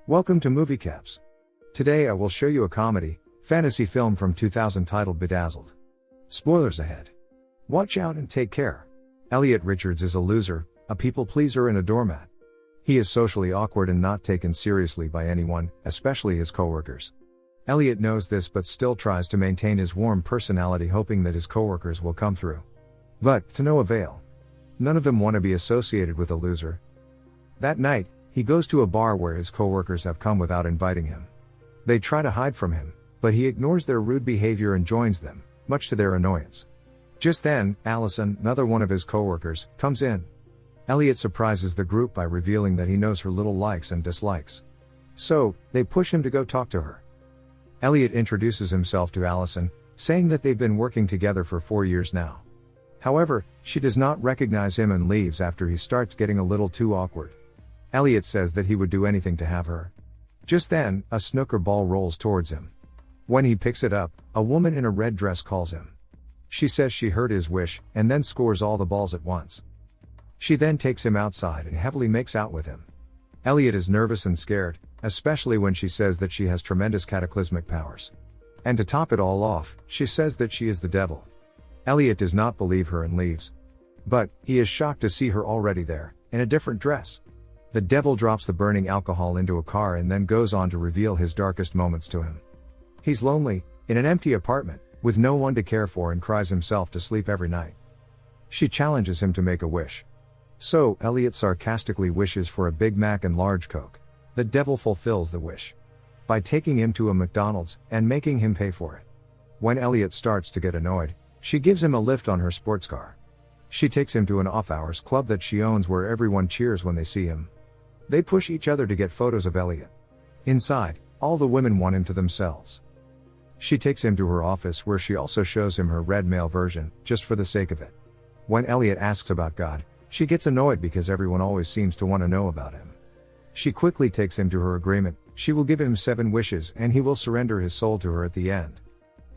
Welcome to Movie Caps. Today I will show you a comedy, fantasy film from 2000 titled Bedazzled. Spoilers ahead. Watch out and take care. Elliot Richards is a loser, a people pleaser and a doormat. He is socially awkward and not taken seriously by anyone, especially his coworkers. Elliot knows this but still tries to maintain his warm personality, hoping that his coworkers will come through. But, to no avail. None of them want to be associated with a loser. That night, he goes to a bar where his coworkers have come without inviting him. They try to hide from him, but he ignores their rude behavior and joins them, much to their annoyance. Just then, Allison, another one of his coworkers, comes in. Elliot surprises the group by revealing that he knows her little likes and dislikes. So, they push him to go talk to her. Elliot introduces himself to Allison, saying that they've been working together for 4 years now. However, she does not recognize him and leaves after he starts getting a little too awkward. Elliot says that he would do anything to have her. Just then, a snooker ball rolls towards him. When he picks it up, a woman in a red dress calls him. She says she heard his wish, and then scores all the balls at once. She then takes him outside and heavily makes out with him. Elliot is nervous and scared, especially when she says that she has tremendous cataclysmic powers. And to top it all off, she says that she is the devil. Elliot does not believe her and leaves. But, he is shocked to see her already there, in a different dress. The devil drops the burning alcohol into a car and then goes on to reveal his darkest moments to him. He's lonely, in an empty apartment, with no one to care for, and cries himself to sleep every night. She challenges him to make a wish. So, Elliot sarcastically wishes for a Big Mac and large Coke. The devil fulfills the wish by taking him to a McDonald's and making him pay for it. When Elliot starts to get annoyed, she gives him a lift on her sports car. She takes him to an off-hours club that she owns where everyone cheers when they see him. They push each other to get photos of Elliot. Inside, all the women want him to themselves. She takes him to her office where she also shows him her red mail version, just for the sake of it. When Elliot asks about God, she gets annoyed because everyone always seems to want to know about him. She quickly takes him to her agreement. She will give him 7 wishes and he will surrender his soul to her at the end.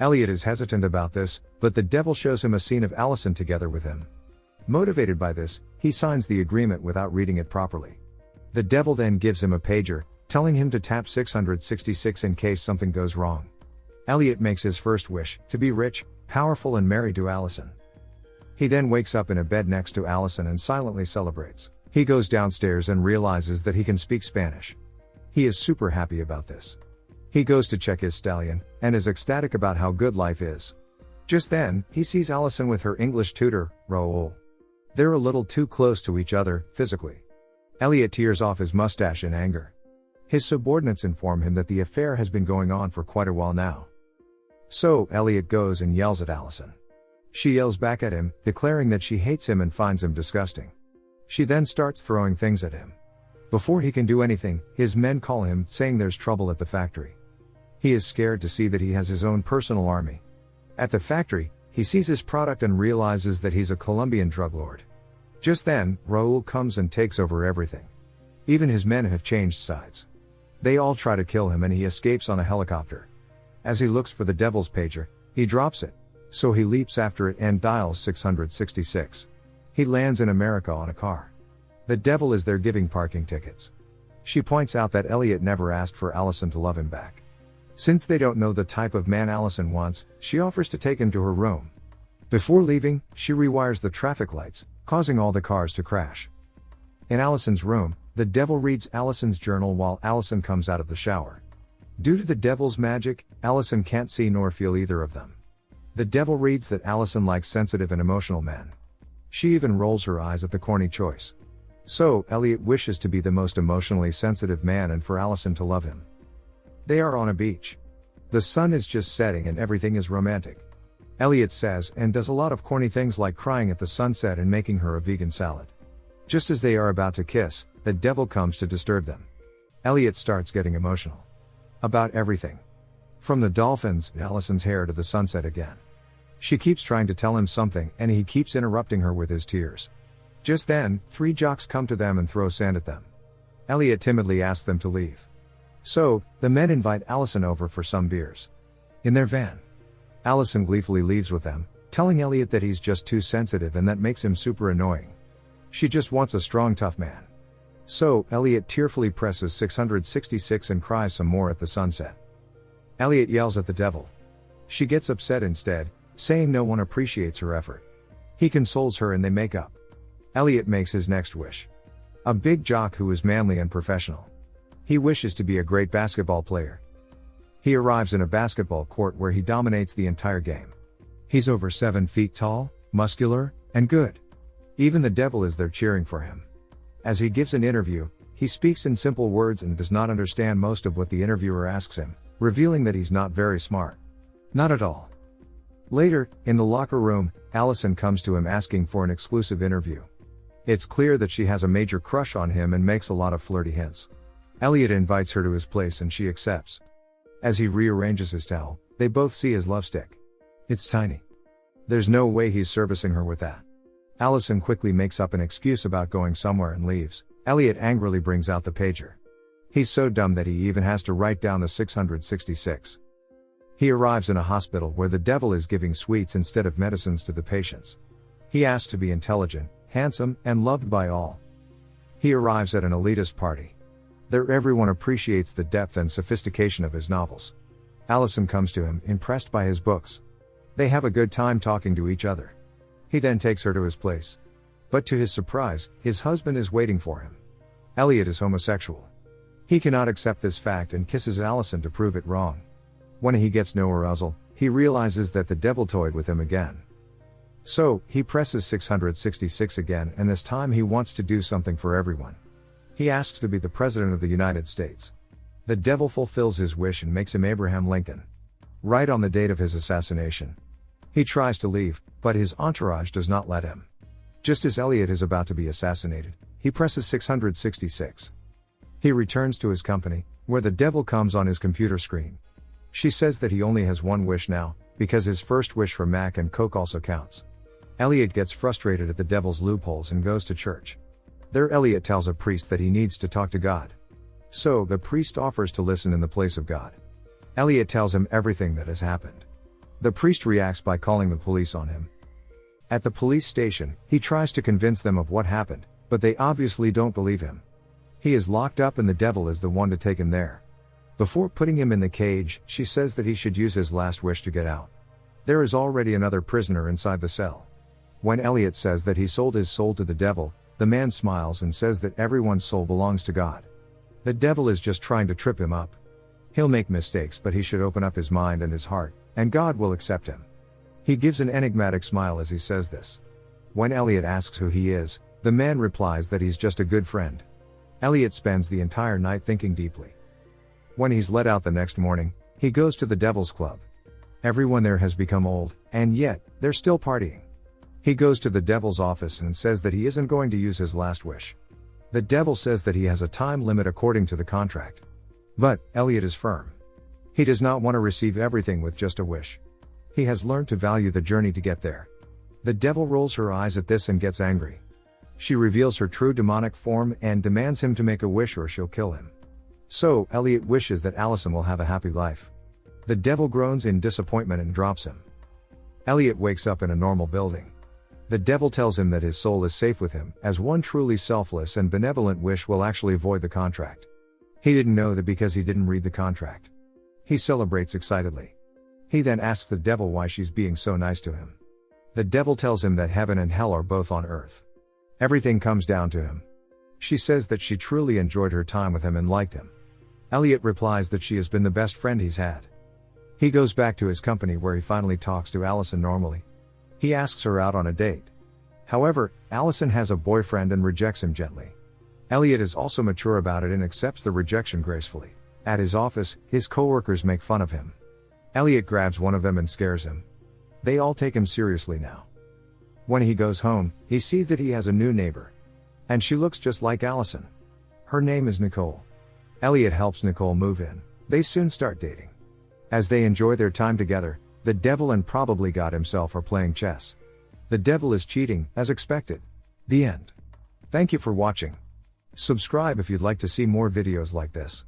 Elliot is hesitant about this, but the devil shows him a scene of Allison together with him. Motivated by this, he signs the agreement without reading it properly. The devil then gives him a pager, telling him to tap 666 in case something goes wrong. Elliot makes his first wish, to be rich, powerful and married to Allison. He then wakes up in a bed next to Allison and silently celebrates. He goes downstairs and realizes that he can speak Spanish. He is super happy about this. He goes to check his stallion, and is ecstatic about how good life is. Just then, he sees Allison with her English tutor, Raul. They're a little too close to each other, physically. Elliot tears off his mustache in anger. His subordinates inform him that the affair has been going on for quite a while now. So, Elliot goes and yells at Allison. She yells back at him, declaring that she hates him and finds him disgusting. She then starts throwing things at him. Before he can do anything, his men call him, saying there's trouble at the factory. He is scared to see that he has his own personal army. At the factory, he sees his product and realizes that he's a Colombian drug lord. Just then, Raul comes and takes over everything. Even his men have changed sides. They all try to kill him and he escapes on a helicopter. As he looks for the devil's pager, he drops it. So he leaps after it and dials 666. He lands in America on a car. The devil is there giving parking tickets. She points out that Elliot never asked for Allison to love him back. Since they don't know the type of man Allison wants, she offers to take him to her room. Before leaving, she rewires the traffic lights, causing all the cars to crash. In Allison's room, the devil reads Allison's journal while Allison comes out of the shower. Due to the devil's magic, Allison can't see nor feel either of them. The devil reads that Allison likes sensitive and emotional men. She even rolls her eyes at the corny choice. So, Elliot wishes to be the most emotionally sensitive man and for Allison to love him. They are on a beach. The sun is just setting and everything is romantic. Elliot says and does a lot of corny things like crying at the sunset and making her a vegan salad. Just as they are about to kiss, the devil comes to disturb them. Elliot starts getting emotional. About everything. From the dolphins, Allison's hair to the sunset again. She keeps trying to tell him something and he keeps interrupting her with his tears. Just then, 3 jocks come to them and throw sand at them. Elliot timidly asks them to leave. So, the men invite Allison over for some beers. In their van, Allison gleefully leaves with them, telling Elliot that he's just too sensitive and that makes him super annoying. She just wants a strong tough man. So, Elliot tearfully presses 666 and cries some more at the sunset. Elliot yells at the devil. She gets upset instead, saying no one appreciates her effort. He consoles her and they make up. Elliot makes his next wish. A big jock who is manly and professional. He wishes to be a great basketball player. He arrives in a basketball court where he dominates the entire game. He's over 7 feet tall, muscular, and good. Even the devil is there cheering for him. As he gives an interview, he speaks in simple words and does not understand most of what the interviewer asks him, revealing that he's not very smart. Not at all. Later, in the locker room, Allison comes to him asking for an exclusive interview. It's clear that she has a major crush on him and makes a lot of flirty hints. Elliot invites her to his place and she accepts. As he rearranges his towel, they both see his love stick. It's tiny. There's no way he's servicing her with that. Allison quickly makes up an excuse about going somewhere and leaves. Elliot angrily brings out the pager. He's so dumb that he even has to write down the 666. He arrives in a hospital where the devil is giving sweets instead of medicines to the patients. He asks to be intelligent, handsome, and loved by all. He arrives at an elitist party. There everyone appreciates the depth and sophistication of his novels. Allison comes to him, impressed by his books. They have a good time talking to each other. He then takes her to his place. But to his surprise, his husband is waiting for him. Elliot is homosexual. He cannot accept this fact and kisses Allison to prove it wrong. When he gets no arousal, he realizes that the devil toyed with him again. So, he presses 666 again, and this time he wants to do something for everyone. He asks to be the President of the United States. The devil fulfills his wish and makes him Abraham Lincoln. Right on the date of his assassination. He tries to leave, but his entourage does not let him. Just as Elliot is about to be assassinated, he presses 666. He returns to his company, where the devil comes on his computer screen. She says that he only has one wish now, because his first wish for Mac and Coke also counts. Elliot gets frustrated at the devil's loopholes and goes to church. There Elliot tells a priest that he needs to talk to God. So, the priest offers to listen in the place of God. Elliot tells him everything that has happened. The priest reacts by calling the police on him. At the police station, he tries to convince them of what happened, but they obviously don't believe him. He is locked up and the devil is the one to take him there. Before putting him in the cage, she says that he should use his last wish to get out. There is already another prisoner inside the cell. When Elliot says that he sold his soul to the devil, the man smiles and says that everyone's soul belongs to God. The devil is just trying to trip him up. He'll make mistakes, but he should open up his mind and his heart, and God will accept him. He gives an enigmatic smile as he says this. When Elliot asks who he is, the man replies that he's just a good friend. Elliot spends the entire night thinking deeply. When he's let out the next morning, he goes to the Devil's Club. Everyone there has become old, and yet, they're still partying. He goes to the devil's office and says that he isn't going to use his last wish. The devil says that he has a time limit according to the contract. But, Elliot is firm. He does not want to receive everything with just a wish. He has learned to value the journey to get there. The devil rolls her eyes at this and gets angry. She reveals her true demonic form and demands him to make a wish or she'll kill him. So, Elliot wishes that Allison will have a happy life. The devil groans in disappointment and drops him. Elliot wakes up in a normal building. The devil tells him that his soul is safe with him, as one truly selfless and benevolent wish will actually void the contract. He didn't know that because he didn't read the contract. He celebrates excitedly. He then asks the devil why she's being so nice to him. The devil tells him that heaven and hell are both on earth. Everything comes down to him. She says that she truly enjoyed her time with him and liked him. Elliot replies that she has been the best friend he's had. He goes back to his company where he finally talks to Allison normally. He asks her out on a date. However, Allison has a boyfriend and rejects him gently. Elliot is also mature about it and accepts the rejection gracefully. At his office, his coworkers make fun of him. Elliot grabs one of them and scares him. They all take him seriously now. When he goes home, he sees that he has a new neighbor. And she looks just like Allison. Her name is Nicole. Elliot helps Nicole move in. They soon start dating. As they enjoy their time together, the devil and probably God himself are playing chess. The devil is cheating, as expected. The end. Thank you for watching. Subscribe if you'd like to see more videos like this.